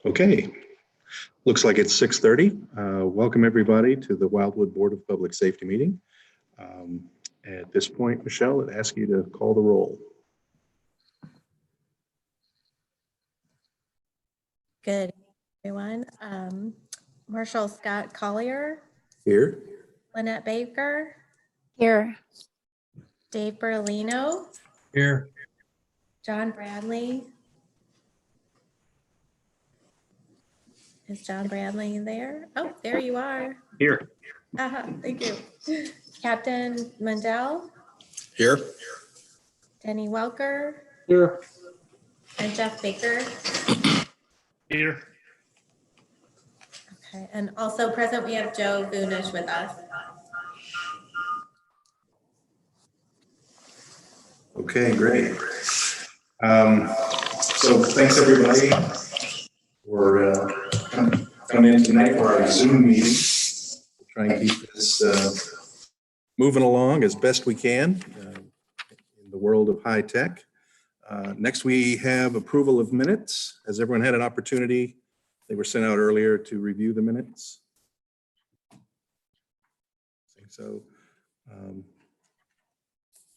Okay, looks like it's 6:30. Welcome everybody to the Wildwood Board of Public Safety meeting. At this point, Michelle, I'd ask you to call the roll. Good, everyone. Marshall Scott Collier. Here. Lynette Baker. Here. Dave Berlino. Here. John Bradley. Is John Bradley there? Oh, there you are. Here. Thank you. Captain Mundell. Here. Denny Welker. Here. And Jeff Baker. Here. Okay, and also present we have Joe Boonish with us. Okay, great. So thanks everybody for coming in tonight for our Zoom meeting. We'll try and keep this moving along as best we can in the world of high tech. Next, we have approval of minutes. Has everyone had an opportunity? They were sent out earlier to review the minutes. I think so.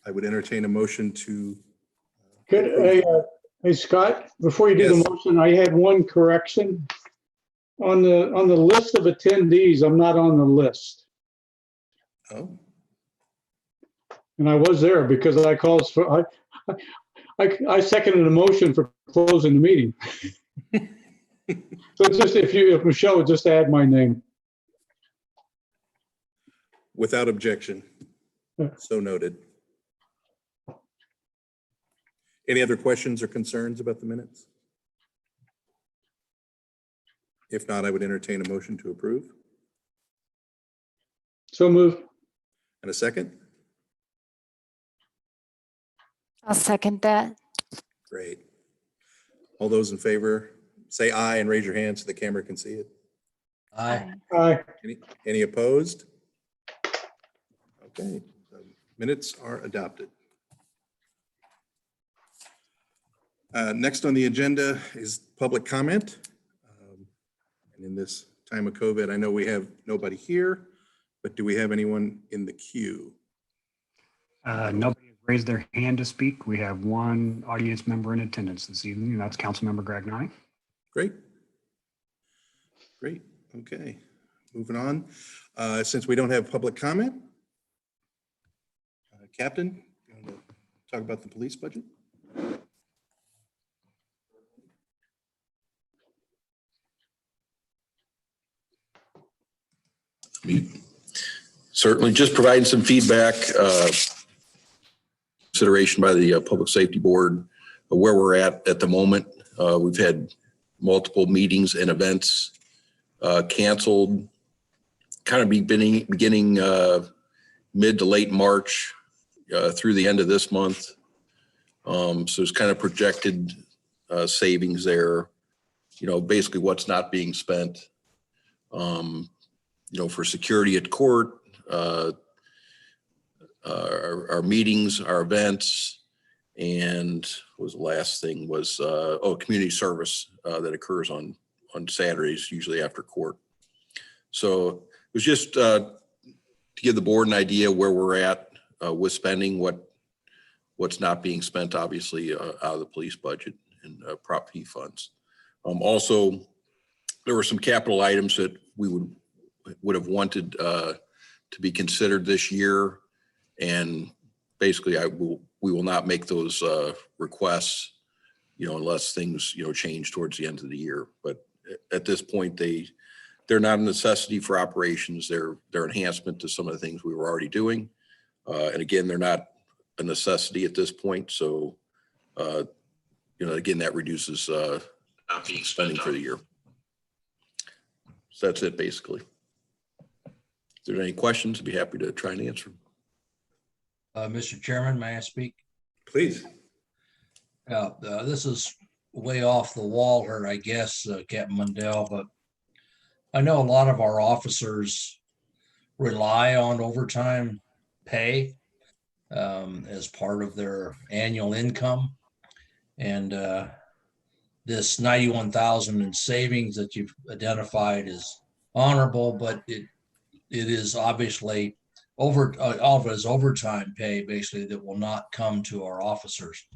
I would entertain a motion to. Hey, Scott, before you do Yes. the motion, I had one correction. On the list of attendees, I'm not on the list. Oh, And I was there because I called for, I seconded a motion for closing the meeting. So just if Michelle would just add my name. without objection. Yeah. So noted. Any other questions or concerns about the minutes? If not, I would entertain a motion to approve. So moved. And a second? I'll second that. Great. All those in favor, say aye and raise your hand so the camera can see it. Aye. Aye. Any opposed? Okay, so minutes are adopted. Next on the agenda is public comment. And in this time of COVID, I know we have nobody here, but do we have anyone in the queue? Nobody has raised their hand to speak. We have one audience member in attendance this evening, and that's Councilmember Gragnani. Great. Great, okay. Moving on. Since we don't have public comment, Captain, you want to talk about the police budget? Certainly, just providing some feedback, consideration by the Public Safety Board of where we're at the moment. We've had multiple meetings and events canceled, kind of beginning mid to late March through the end of this month. So it's kind of projected savings there, basically what's not being spent. For security at court, our meetings, our events, and what was the last thing was, community service that occurs on Saturdays, usually after court. So it was just to give the board an idea where we're at with spending, what's not being spent, obviously, out of the police budget and Prop P funds. Also, there were some capital items that we would have wanted to be considered this year, and basically we will not make those requests, unless things change towards the end of the year. But at this point, they're not a necessity for operations. They're enhancement to some of the things we were already doing, and again, they're not a necessity at this point. So again, that reduces not being spending for the year. So that's it, basically. If there's any questions, I'd be happy to try and answer. Mr. Chairman, may I speak? Please. This is way off the wall here, I guess, Captain Mundell, but I know a lot of our officers rely on overtime pay as part of their annual income. And this 91,000 in savings that you've identified is honorable, but it is obviously all of it is overtime pay basically that will not come to our officers.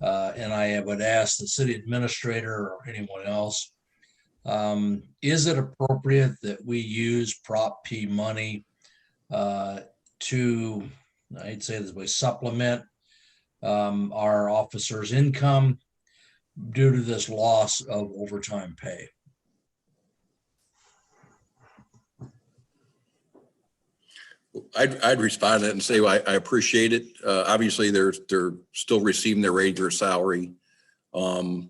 And I would ask the city administrator or anyone else, is it appropriate that we use Prop P money to, I'd say this way, supplement our officers' income due to this loss of overtime pay? I'd respond to that and say, I appreciate it. Obviously, they're still receiving their regular salary. The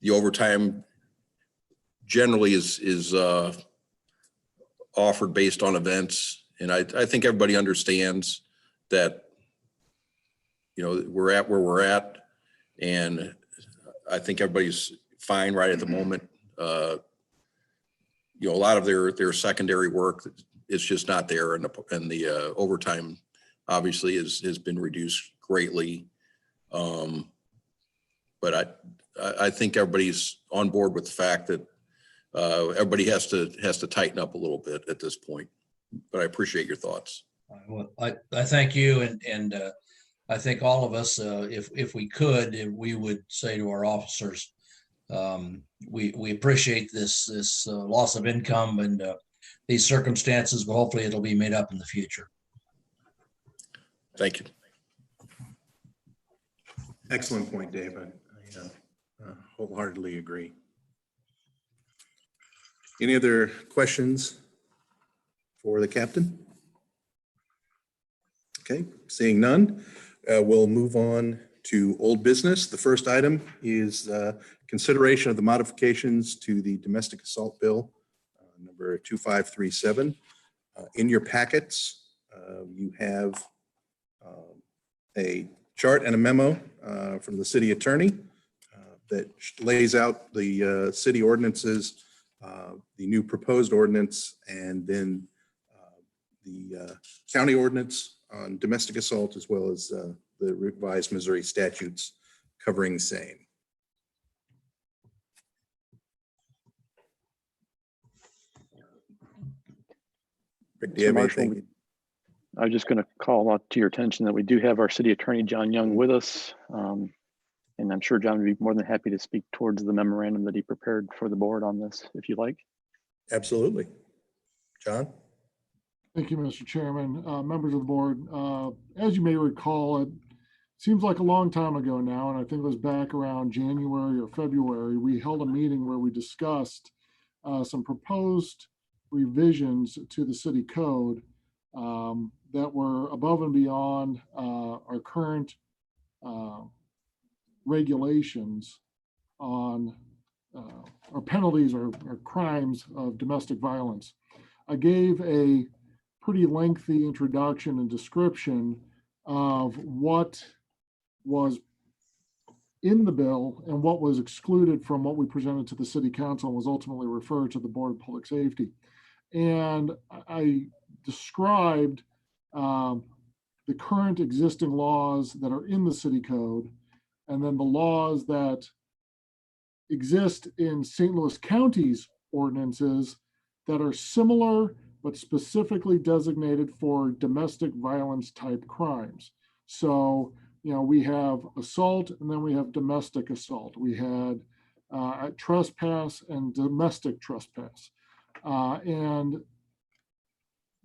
overtime generally is offered based on events. And I think everybody understands that, you know, we're at where we're at. And I think everybody's fine right at the moment. You know, a lot of their secondary work is just not there, and the overtime obviously has been reduced greatly. But I think everybody's on board with the fact that everybody has to tighten up a little bit at this point. But I appreciate your thoughts. Well, I thank you, and I think all of us, if we could, we would say to our officers, we appreciate this loss of income and these circumstances, but hopefully it'll be made up in the future. Thank you. Excellent point, Dave. I wholeheartedly agree. Any other questions for the captain? Okay, seeing none, we'll move on to old business. The first item is consideration of the modifications to the domestic assault bill, number 2537. In your packets, you have a chart and a memo from the city attorney that lays out the city ordinances, the new proposed ordinance, and then the county ordinance on domestic assault, as well as the revised Missouri statutes covering same. Rick, do you have anything? I was just going to call out to your attention that we do have our city attorney, John Young, with us. And I'm sure John would be more than happy to speak towards the memorandum that he prepared for the board on this, if you like. Absolutely. John? Thank you, Mr. Chairman. Members of the board, as you may recall, it seems like a long time ago now, and I think it was back around January or February, we held a meeting where we discussed some proposed revisions to the city code that were above and beyond our current regulations on or penalties or crimes of domestic violence. I gave a pretty lengthy introduction and description of what was in the bill and what was excluded from what we presented to the city council and was ultimately referred to the Board of Public Safety. And I described the current existing laws that are in the city code, and then the laws that exist in St. Louis County's ordinances that are similar but specifically designated for domestic violence type crimes. So, you know, we have assault and then we have domestic assault. We had trespass and domestic trespass. And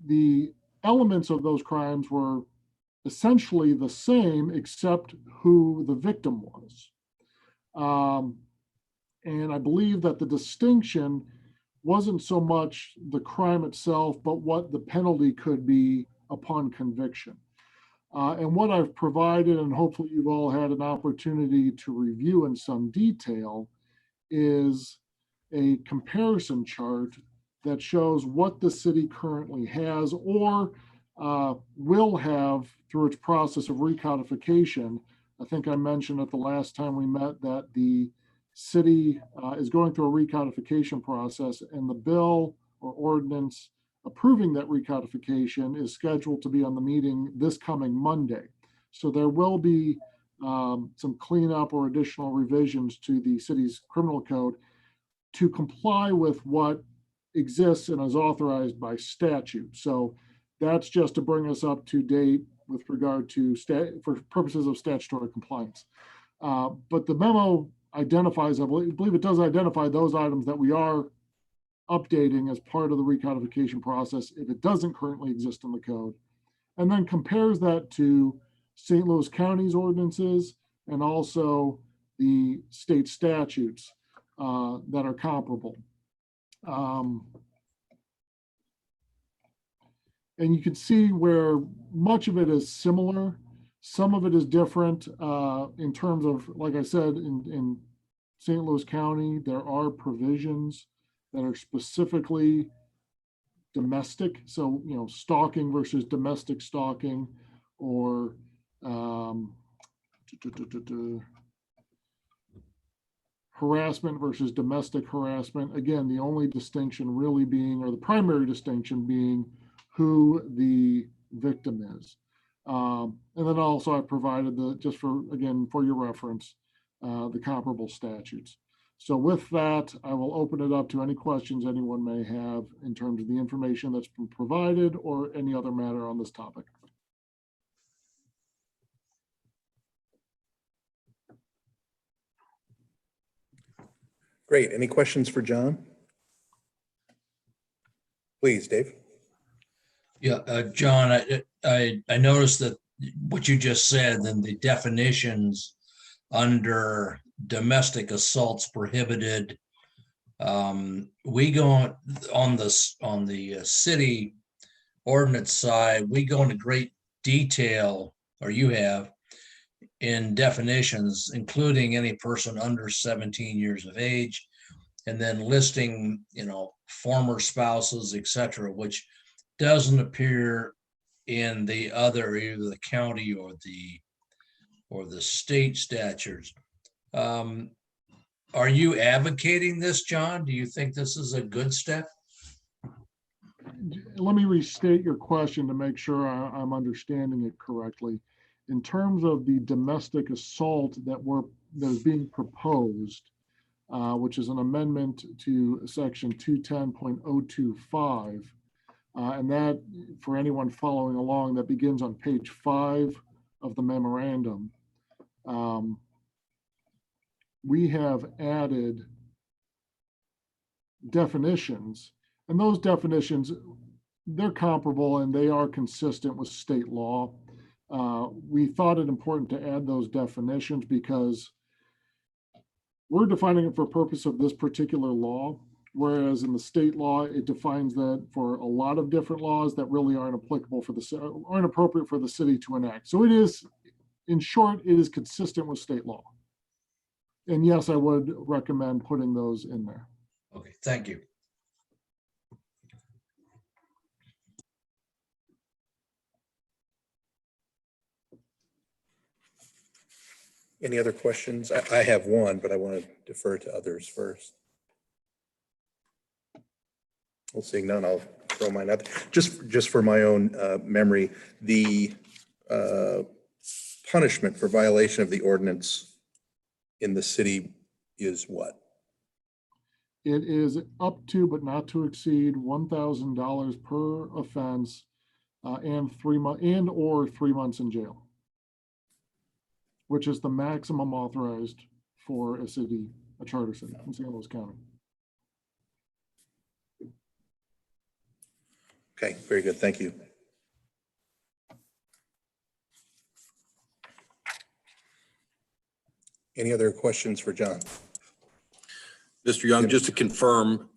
the elements of those crimes were essentially the same, except who the victim was. And I believe that the distinction wasn't so much the crime itself, but what the penalty could be upon conviction. And what I've provided, and hopefully you've all had an opportunity to review in some detail, is a comparison chart that shows what the city currently has or will have through its process of recodification. I think I mentioned at the last time we met that the city is going through a recodification process, and the bill or ordinance approving that recodification is scheduled to be on the meeting this coming Monday. So there will be some cleanup or additional revisions to the city's criminal code to comply with what exists and is authorized by statute. So that's just to bring us up to date with regard to for purposes of statutory compliance. But the memo identifies, I believe it does identify those items that we are updating as part of the recodification process if it doesn't currently exist in the code, and then compares that to St. Louis County's ordinances and also the state statutes that are comparable. And you can see where much of it is similar. Some of it is different in terms of, like I said, in St. Louis County, there are provisions that are specifically domestic. So, you know, stalking versus domestic stalking, or harassment versus domestic harassment. Again, the only distinction really being, or the primary distinction being, who the victim is. And then also I provided just for, again, for your reference, the comparable statutes. So with that, I will open it up to any questions anyone may have in terms of the information that's been provided or any other matter on this topic. Great. Any questions for John? Please, Dave. Yeah, John, I noticed that what you just said, and the definitions under domestic assaults prohibited. We go on the city ordinance side, we go into great detail, or you have, in definitions, including any person under 17 years of age, and then listing, you know, former spouses, etc., which doesn't appear in the other, either the county or the state statutes. Are you advocating this, John? Do you think this is a good step? Let me restate your question to make sure I'm understanding it correctly. In terms of the domestic assault that is being proposed, which is an amendment to section 210.025, and that, for anyone following along, that begins on page 5 of the memorandum. We have added definitions, and those definitions, they're comparable and they are consistent with state law. We thought it important to add those definitions because we're defining it for purpose of this particular law, whereas in the state law, it defines that for a lot of different laws that really aren't applicable for aren't appropriate for the city to enact. So it is, in short, it is consistent with state law. And yes, I would recommend putting those in there. Okay, thank you. Any other questions? I have one, but I want to defer to others first. Well, seeing none, I'll throw mine out. Just for my own memory, the punishment for violation of the ordinance in the city is what? It is up to, but not to exceed, $1,000 per offense, and 3 months or 3 months in jail, which is the maximum authorized for a city, a charter city in St. Louis County. Okay, very good. Thank you. Any other questions for John? Mr. Young, just to confirm,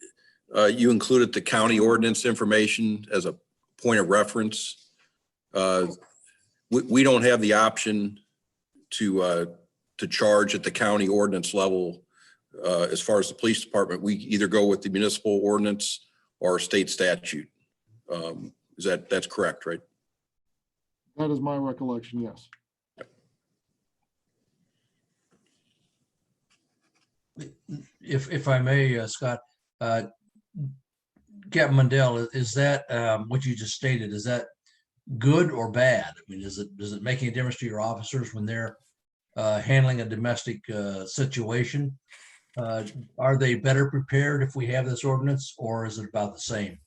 you included the county ordinance information as a point of reference. We don't have the option to charge at the county ordinance level. As far as the police department, we either go with the municipal ordinance or state statute. That's correct, right? That is my recollection, yes. If I may, Scott, Captain Mundell, is that what you just stated? Is that good or bad? I mean, does it make any difference to your officers when they're handling a domestic situation. Are they better prepared if we have this ordinance, or is it about the same?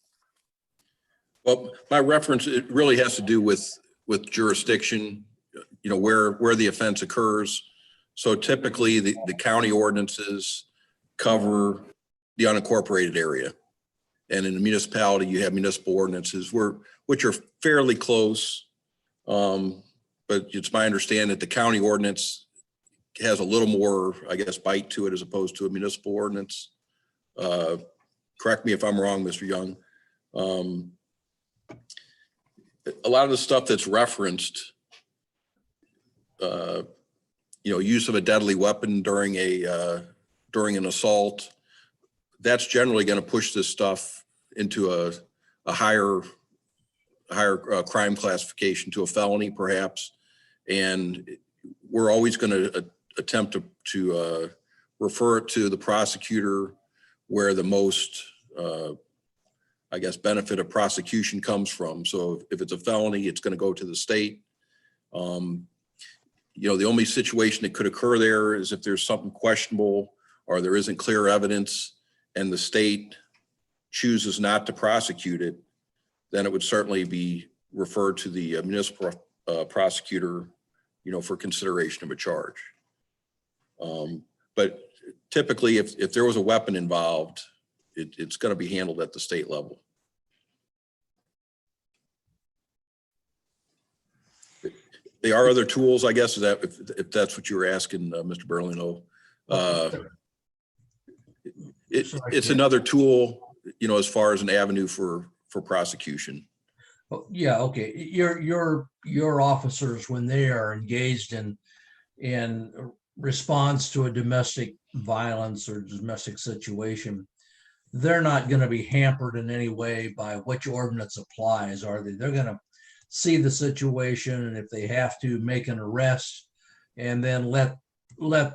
Well, my reference, it really has to do with jurisdiction, where the offense occurs. So typically the county ordinances cover the unincorporated area. And in the municipality, you have municipal ordinances which are fairly close. But it's my understanding that the county ordinance has a little more, I guess, bite to it as opposed to a municipal ordinance. Correct me if I'm wrong, Mr. Young. A lot of the stuff that's referenced, use of a deadly weapon during an assault, that's generally going to push this stuff into a higher crime classification, to a felony perhaps. And we're always going to attempt to refer it to the prosecutor where the most, benefit of prosecution comes from. So if it's a felony, it's going to go to the state. The only situation that could occur there is if there's something questionable or there isn't clear evidence and the state chooses not to prosecute it, then it would certainly be referred to the municipal prosecutor, for consideration of a charge. But typically, if there was a weapon involved, it's going to be handled at the state level. There are other tools, I guess, if that's what you were asking, Mr. Berlino. It's another tool, as far as an avenue for prosecution. Oh, yeah, okay. Your officers, when they are engaged in response to a domestic violence or domestic situation, they're not going to be hampered in any way by which ordinance applies, are they? They're going to see the situation, and if they have to, make an arrest, and then let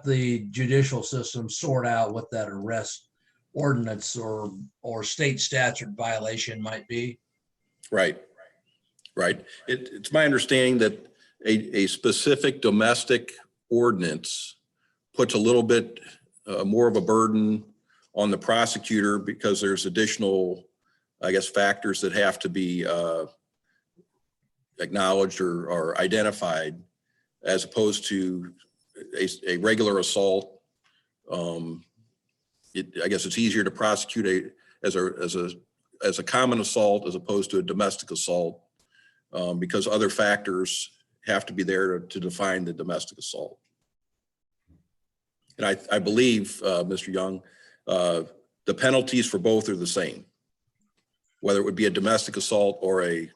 the judicial system sort out what that arrest ordinance or state statute violation might be. Right. It's my understanding that a specific domestic ordinance puts a little bit more of a burden on the prosecutor because there's additional, factors that have to be acknowledged or identified, as opposed to a regular assault. It's easier to prosecute as a common assault as opposed to a domestic assault, because other factors have to be there to define the domestic assault. And I believe, Mr. Young, the penalties for both are the same, whether it would be a domestic assault or a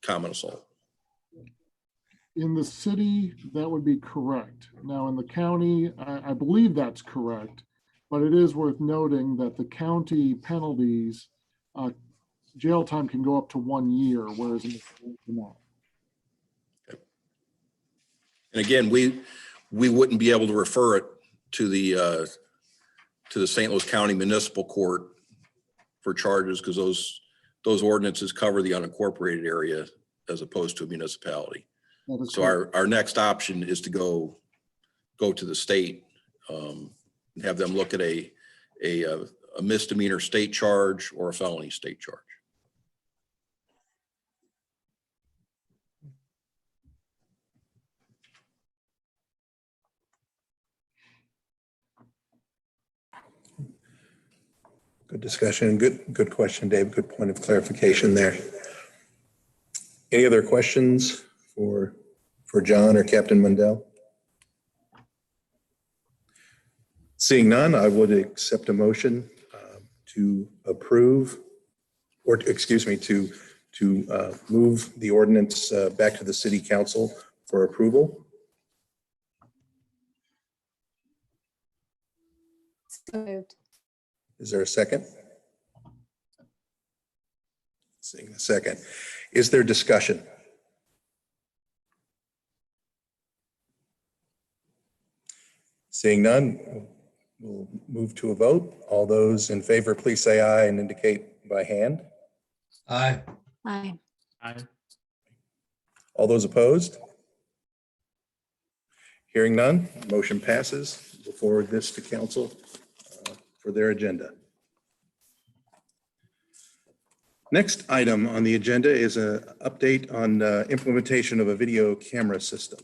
common assault. In the city, that would be correct. Now in the county, I believe that's correct, but it is worth noting that the county penalties, jail time can go up to 1 year, whereas in the state cannot. And again, we wouldn't be able to refer it to the St. Louis County Municipal Court for charges, because those ordinances cover the unincorporated area as opposed to a municipality. So our next option is to go to the state and have them look at a misdemeanor state charge or a felony state charge. Good discussion. Good question, Dave. Good point of clarification there. Any other questions for John or Captain Mundell? Seeing none, I would accept a motion to approve, or excuse me, to move the ordinance back to the City Council for approval. So moved. Is there a second? Seeing a second. Is there discussion? Seeing none, we'll move to a vote. All those in favor, please say aye and indicate by hand. Aye. Aye. Aye. All those opposed? Hearing none, motion passes. We'll forward this to council for their agenda. Next item on the agenda is an update on implementation of a video camera system.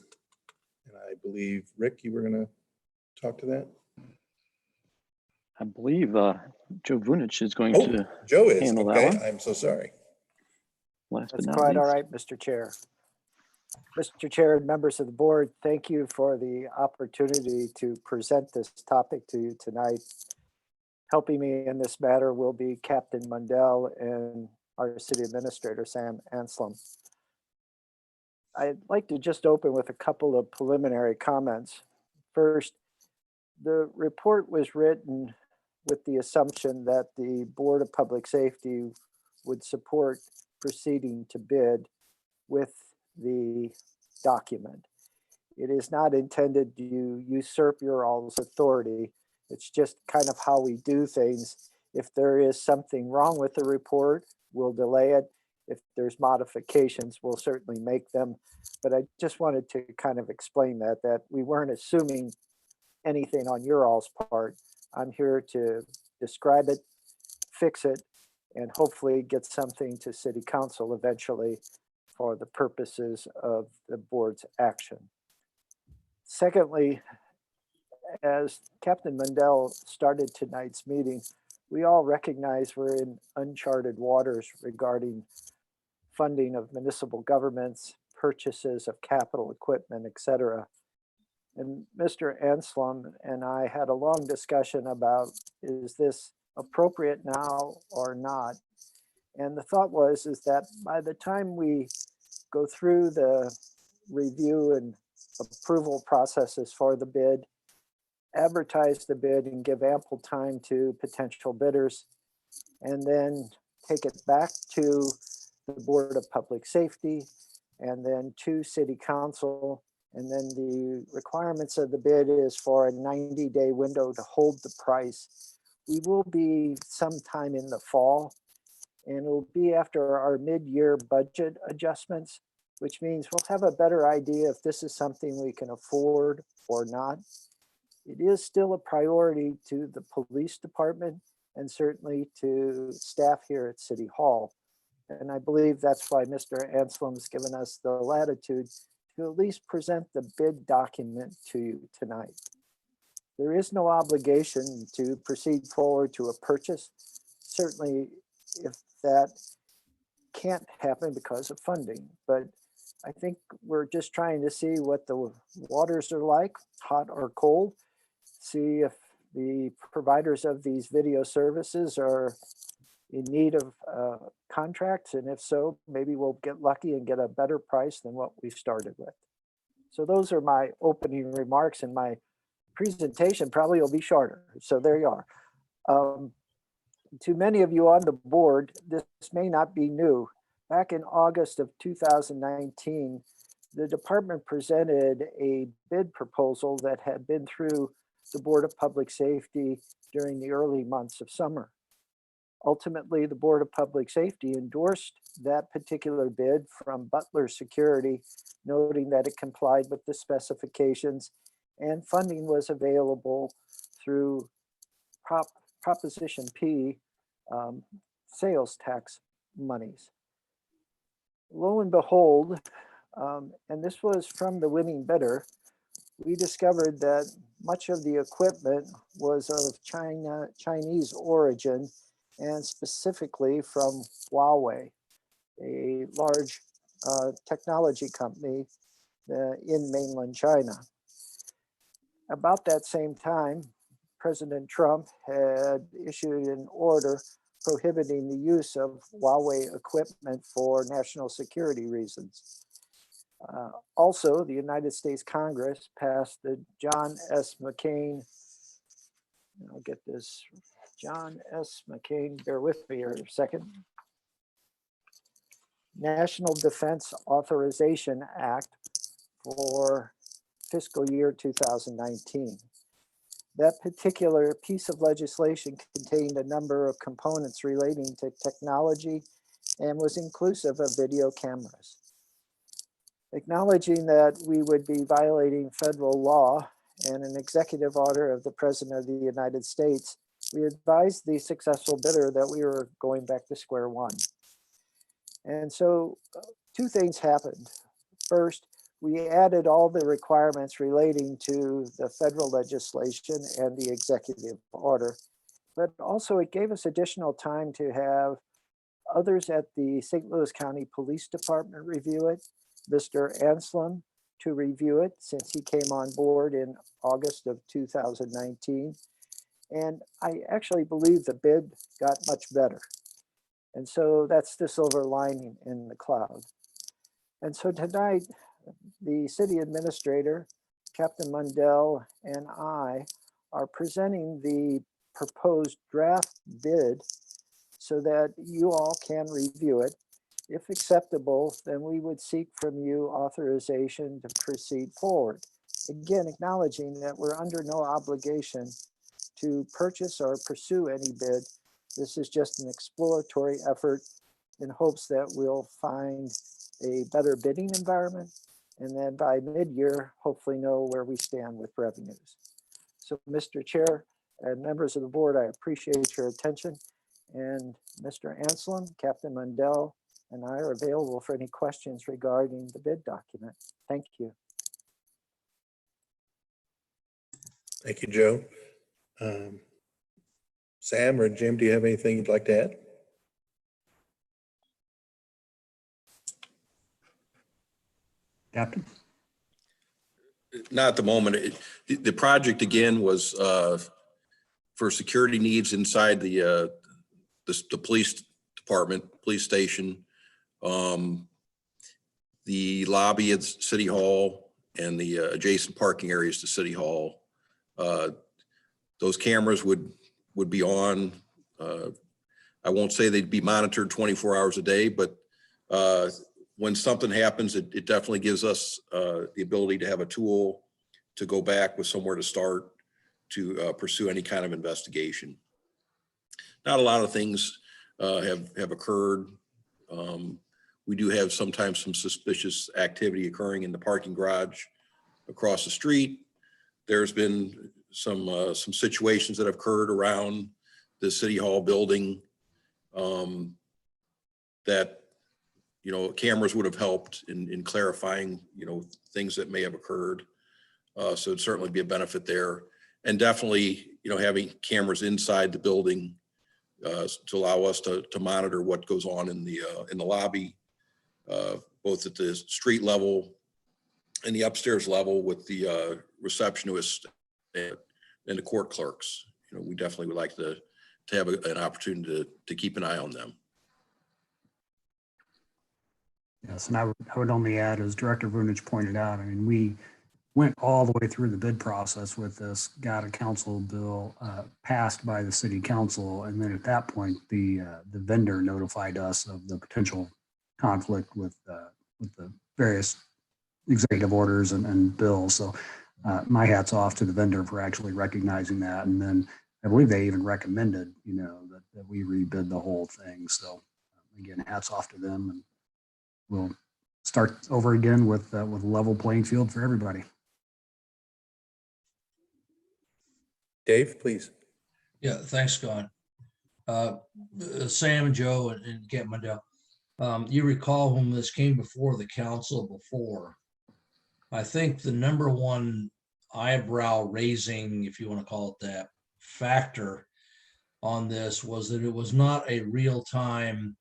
And I believe, Rick, you were going to talk to that? I believe Joe Vunich is going Oh, to Joe is. handle that Okay, one. I'm so sorry. Last but That's not quite all least. right, Mr. Chair. Mr. Chair and members of the board, thank you for the opportunity to present this topic to you tonight. Helping me in this matter will be Captain Mundell and our city administrator, Sam Anslem. I'd like to just open with a couple of preliminary comments. First, the report was written with the assumption that the Board of Public Safety would support proceeding to bid with the document. It is not intended to usurp your all's authority. It's just kind of how we do things. If there is something wrong with the report, we'll delay it. If there's modifications, we'll certainly make them. But I just wanted to kind of explain that we weren't assuming anything on your all's part. I'm here to describe it, fix it, and hopefully get something to City Council eventually for the purposes of the board's action. Secondly, as Captain Mundell started tonight's meeting, we all recognize we're in uncharted waters regarding funding of municipal governments, purchases of capital equipment, etc. And Mr. Anslem and I had a long discussion about, is this appropriate now or not? And the thought was, is that by the time we go through the review and approval processes for the bid, advertise the bid and give ample time to potential bidders, and then take it back to the Board of Public Safety and then to City Council. And then the requirements of the bid is for a 90-day window to hold the price. We will be sometime in the fall, and it will be after our mid-year budget adjustments, which means we'll have a better idea if this is something we can afford or not. It is still a priority to the police department and certainly to staff here at City Hall. And I believe that's why Mr. Anslem's given us the latitude to at least present the bid document to you tonight. There is no obligation to proceed forward to a purchase. Certainly, if that can't happen because of funding, but I think we're just trying to see what the waters are like, hot or cold, see if the providers of these video services are in need of contracts, and if so, maybe we'll get lucky and get a better price than what we started with. So those are my opening remarks, and my presentation probably will be shorter. So there you are. To many of you on the board, this may not be new. Back in August of 2019, the department presented a bid proposal that had been through the Board of Public Safety during the early months of summer. Ultimately, the Board of Public Safety endorsed that particular bid from Butler Security, noting that it complied with the specifications and funding was available through Proposition P sales tax monies. Lo and behold, and this was from the winning bidder, we discovered that much of the equipment was of Chinese origin, and specifically from Huawei, a large technology company in mainland China. About that same time, President Trump had issued an order prohibiting the use of Huawei equipment for national security reasons. Also, the United States Congress passed the John S. McCain, I'll get this, John S. McCain, bear with me here a second, National Defense Authorization Act for fiscal year 2019. That particular piece of legislation contained a number of components relating to technology and was inclusive of video cameras. Acknowledging that we would be violating federal law and an executive order of the President of the United States, we advised the successful bidder that we were going back to square one. And so two things happened. First, we added all the requirements relating to the federal legislation and the executive order, but also it gave us additional time to have others at the St. Louis County Police Department review it, Mr. Anselm to review it since he came on board in August of 2019. And I actually believe the bid got much better. And so that's the silver lining in the cloud. And so tonight, the city administrator, Captain Mundell, and I are presenting the proposed draft bid so that you all can review it. If acceptable, then we would seek from you authorization to proceed forward. Again, acknowledging that we're under no obligation to purchase or pursue any bid. This is just an exploratory effort in hopes that we'll find a better bidding environment, and then by mid-year, hopefully know where we stand with revenues. So, Mr. Chair and members of the board, I appreciate your attention. And Mr. Anselm, Captain Mundell, and I are available for any questions regarding the bid document. Thank you. Thank you, Joe. Sam or Jim, do you have anything you'd like to add? Captain? Not at the moment. The project again was for security needs inside the police department, police station, the lobby at City Hall, and the adjacent parking areas to City Hall. Those cameras would be on. I won't say they'd be monitored 24 hours a day, but when something happens, it definitely gives us the ability to have a tool to go back with somewhere to start to pursue any kind of investigation. Not a lot of things have occurred. We do have sometimes some suspicious activity occurring in the parking garage across the street. There's been some situations that have occurred around the City Hall building that, you know, cameras would have helped in clarifying, you know, things that may have occurred. So it'd certainly be a benefit there. And definitely, you know, having cameras inside the building to allow us to monitor what goes on in the lobby, both at the street level and the upstairs level with the receptionist and the court clerks. You know, we definitely would like to have an opportunity to keep an eye on them. Yes, and I would only add, as Director Vunich pointed out, I mean, we went all the way through the bid process with this, got a council bill passed by the city council, and then at that point, the vendor notified us of the potential conflict with the various executive orders and bills. So my hat's off to the vendor for actually recognizing that, and then I believe they even recommended, you know, that we rebid the whole thing. So again, hats off to them, and we'll start over again with a level playing field for everybody. Dave, please. Yeah, thanks, Scott. Sam, Joe, and Captain Mundell, you recall when this came before the council before, I think the number one eyebrow raising, if you want to call it that, factor on this was that it was not a real-time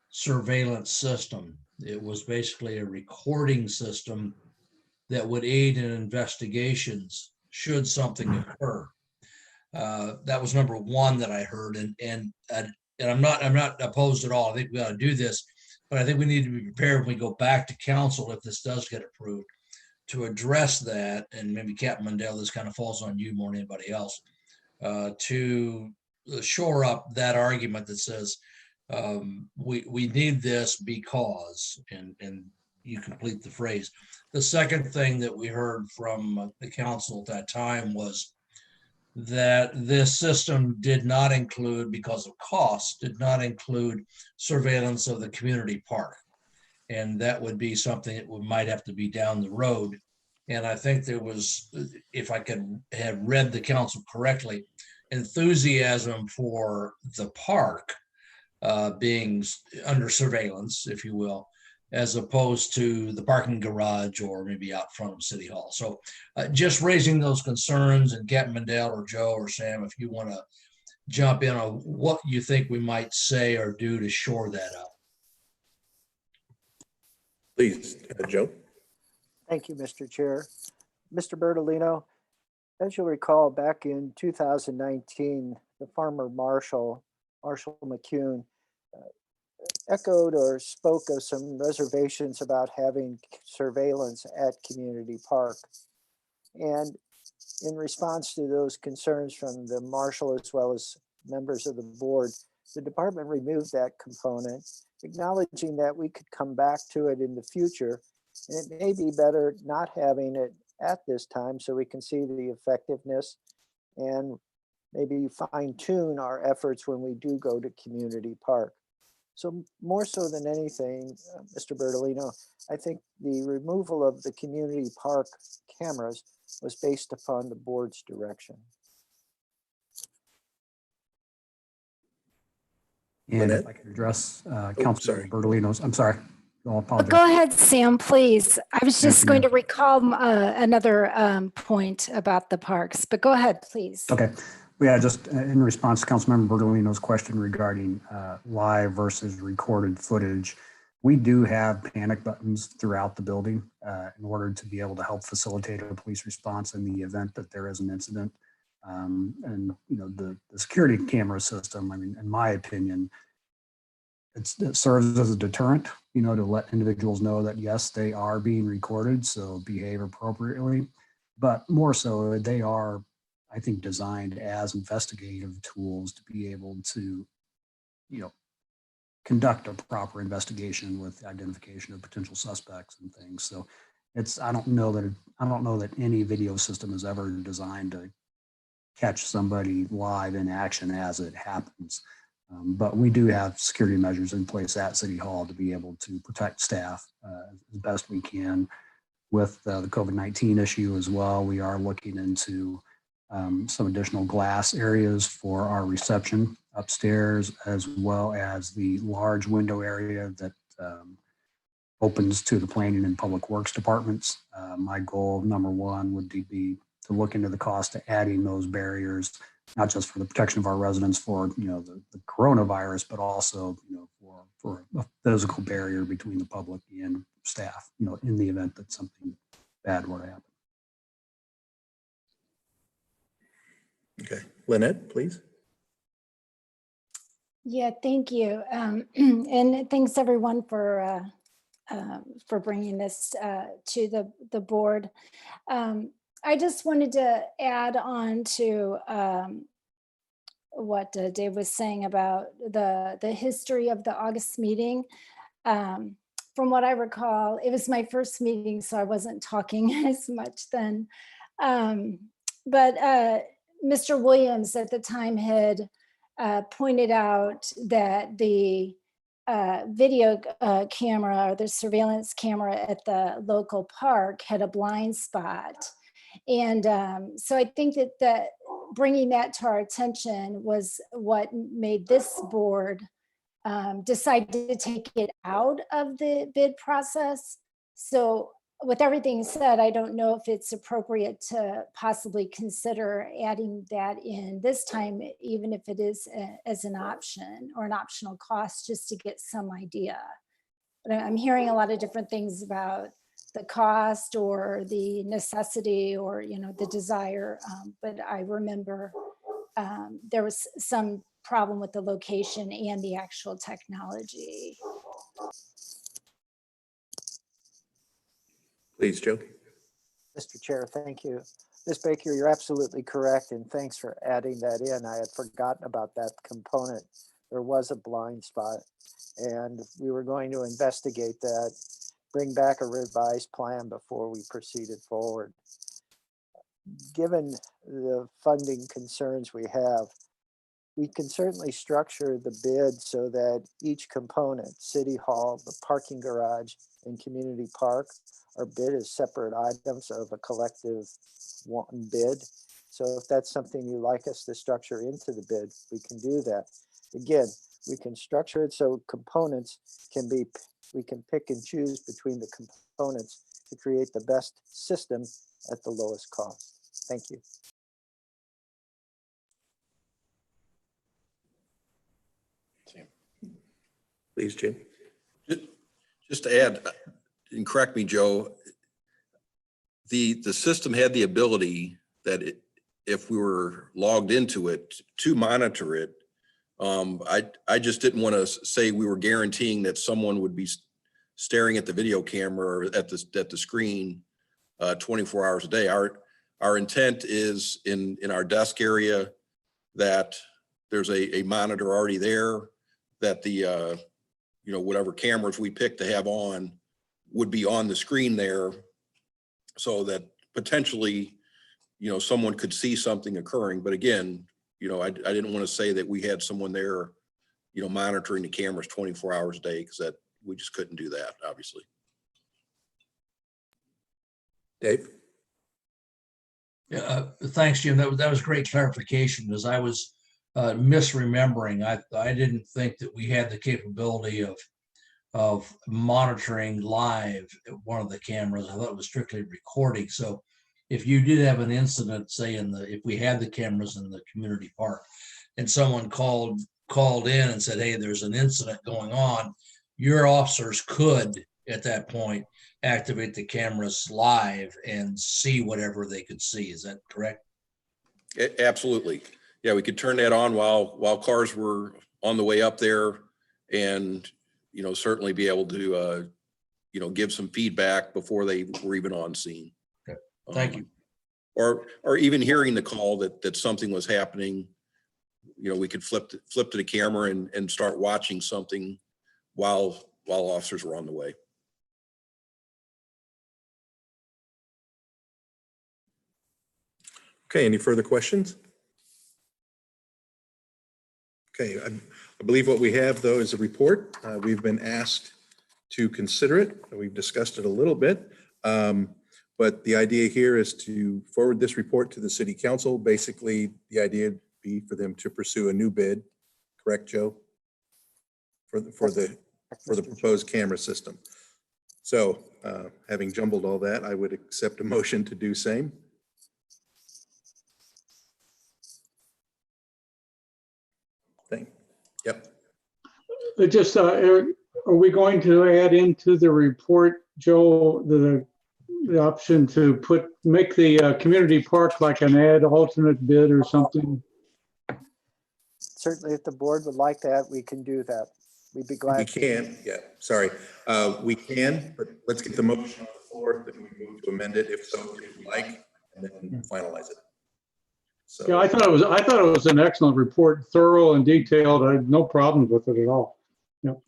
surveillance system. It was basically a recording system that would aid in investigations should something occur. That was number one that I heard, and I'm not opposed at all. I think we ought to do this, but I think we need to be prepared when we go back to council if this does get approved to address that. And maybe Captain Mundell, this kind of falls on you more than anybody else, to shore up that argument that says we need this because, and you complete the phrase. The second thing that we heard from the council at that time was that this system did not include, because of cost, did not include surveillance of the community park. And that would be something that might have to be down the road. And I think there was, if I could have read the council correctly, enthusiasm for the park being under surveillance, if you will, as opposed to the parking garage or maybe out front of City Hall. So just raising those concerns, and Captain Mandel or Joe or Sam, if you want to jump in on what you think we might say or do to shore that up. Please, Joe. Thank you, Mr. Chair. Mr. Bertolino, as you'll recall, back in 2019, the former Marshal McCune, echoed or spoke of some reservations about having surveillance at Community Park. And in response to those concerns from the Marshal as well as members of the board, the department removed that component, acknowledging that we could come back to it in the future. And it may be better not having it at this time so we can see the effectiveness and maybe fine tune our efforts when we do go to Community Park. So more so than anything, Mr. Bertolino, I think the removal of the Community Park cameras was based upon the board's direction. And Lynette? if I could address sorry. Councilman Bertolino's, I'm sorry. I'll apologize. Go ahead, Sam, please. I was just After going you. to recall another point about the parks, but go ahead, please. Okay. Well, yeah, just in response to Councilmember Bertolino's question regarding live versus recorded footage, we do have panic buttons throughout the building in order to be able to help facilitate a police response in the event that there is an incident. And you know, the security camera system, I mean, in my opinion, it serves as a deterrent, you know, to let individuals know that yes, they are being recorded, so behave appropriately. But more so, they are, I think, designed as investigative tools to be able to, you know, conduct a proper investigation with identification of potential suspects and things. So it's, I don't know that any video system is ever designed to catch somebody live in action as it happens. But we do have security measures in place at City Hall to be able to protect staff as best we can. With the COVID-19 issue as well, we are looking into some additional glass areas for our reception upstairs, as well as the large window area that opens to the planning and public works departments. My goal, number one, would be to look into the cost of adding those barriers, not just for the protection of our residents for, you know, the coronavirus, but also, you know, for a physical barrier between the public and staff, you know, in the event that something bad were to happen. Okay. Lynette, please. Yeah, thank you. And thanks everyone for bringing this to the board. I just wanted to add on to what Dave was saying about the history of the August meeting. From what I recall, it was my first meeting, so I wasn't talking as much then. But Mr. Williams at the time had pointed out that the video camera or the surveillance camera at the local park had a blind spot. And so I think that bringing that to our attention was what made this board decide to take it out of the bid process. So with everything said, I don't know if it's appropriate to possibly consider adding that in this time, even if it is as an option or an optional cost, just to get some idea. But I'm hearing a lot of different things about the cost or the necessity or, you know, the desire. But I remember there was some problem with the location and the actual technology. Please, Joe. Mr. Chair, thank you. Ms. Baker, you're absolutely correct, and thanks for adding that in. I had forgotten about that component. There was a blind spot, and we were going to investigate that, bring back a revised plan before we proceeded forward. Given the funding concerns we have, we can certainly structure the bid so that each component, City Hall, the parking garage, and community park, are bid as separate items of a collective one bid. So if that's something you like us to structure into the bid, we can do that. Again, we can structure it so components can be, we can pick and choose between the components to create the best system at the lowest cost. Thank you. Please, Jim. Just to add, and correct me, Joe, the system had the ability that if we were logged into it to monitor it. I just didn't want to say we were guaranteeing that someone would be staring at the video camera or at the screen 24 hours a day. Our intent is in our desk area that there's a monitor already there, that the whatever cameras we pick to have on would be on the screen there, so that potentially someone could see something occurring. But again, I didn't want to say that we had someone there monitoring the cameras 24 hours a day, because that we just couldn't do that, obviously. Dave? Yeah, thanks, Jim. That was great clarification, because I was misremembering. I didn't think that we had the capability of monitoring live one of the cameras. I thought it was strictly recording. So if you did have an incident, say if we had the cameras in the community park and someone called in and said, hey, there's an incident going on, your officers could at that point activate the cameras live and see whatever they could see. Is that correct? Absolutely. Yeah, we could turn that on while cars were on the way up there, and certainly be able to give some feedback before they were even on scene. Okay. Thank you. Or even hearing the call that something was happening, we could flip to the camera and start watching something while officers were on the way. Okay, any further questions? Okay, I believe what we have, though, is a report. We've been asked to consider it. We've discussed it a little bit. But the idea here is to forward this report to the city council. Basically, the idea would be for them to pursue a new bid. Correct, Joe? For the proposed camera system. So having jumbled all that, I would accept a motion to do same. Thing. Yep. Just, Eric, are we going to add into the report, Joe, the option to make the community park like an alternate bid or something? Certainly, if the board would like that, we can do that. We'd be glad. We can, yeah, sorry. We can, but let's get the motion on the floor, then we move to amend it if so, if you like, and then finalize it. So, Yeah, I thought it was an excellent report, thorough and detailed. I had no problems with it at all. Yep.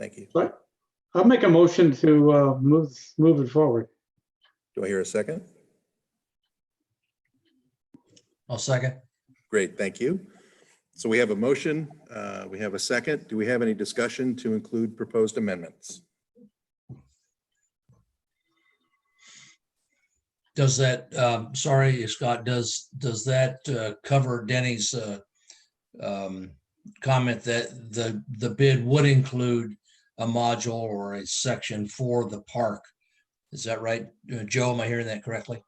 thank you. But I'll make a motion to move it forward. Do I hear a second? I'll second. Great, thank you. So we have a motion, we have a second. Do we have any discussion to include proposed amendments? Does that, sorry, Scott, does that cover Denny's comment that the bid would include a module or a section for the park? Is that right? Joe, am I hearing that correctly?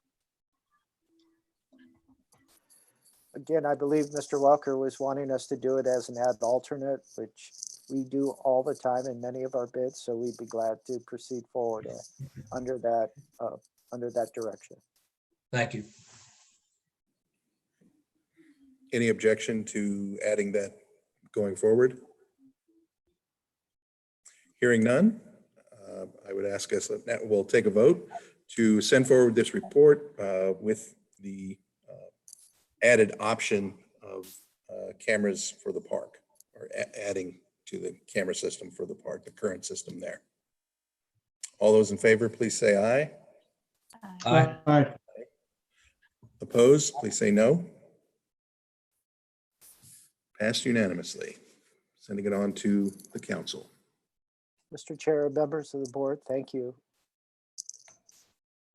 Again, I believe Mr. Welker was wanting us to do it as an ad alternate, which we do all the time in many of our bids. So we'd be glad to proceed forward under that direction. Thank you. Any objection to adding that going forward? Hearing none, I would ask us, we'll take a vote to send forward this report with the added option of cameras for the park, or adding to the camera system for the park, the current system there. All those in favor, please say aye. Aye. Aye. Opposed, please say no. Passed unanimously. Sending it on to the council. Mr. Chair, members of the board, thank you.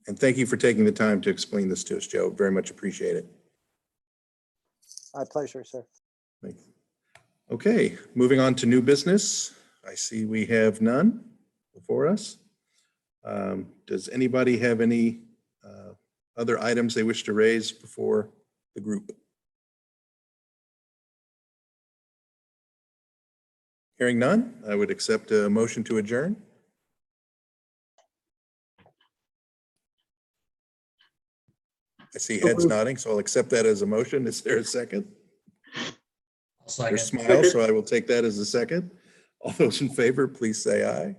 And thank you for taking the time to explain this to us, Joe. Very much appreciate it. My pleasure, sir. Thanks. Okay, moving on to new business. I see we have none before us. Does anybody have any other items they wish to raise before the group? Hearing none, I would accept a motion to adjourn. I see heads nodding, so I'll accept that as a motion. Is there a second? There's smile, so I will take that as a second. All those in favor, please say aye.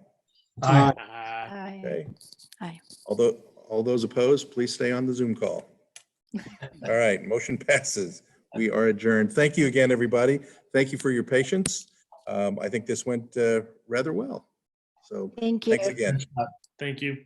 Aye. Aye. Okay. Aye. Although, all those opposed, please stay on the Zoom call. All right, motion passes. We are adjourned. Thank you again, everybody. Thank you for your patience. I think this went rather well. So Thank you. thanks again. Thank you.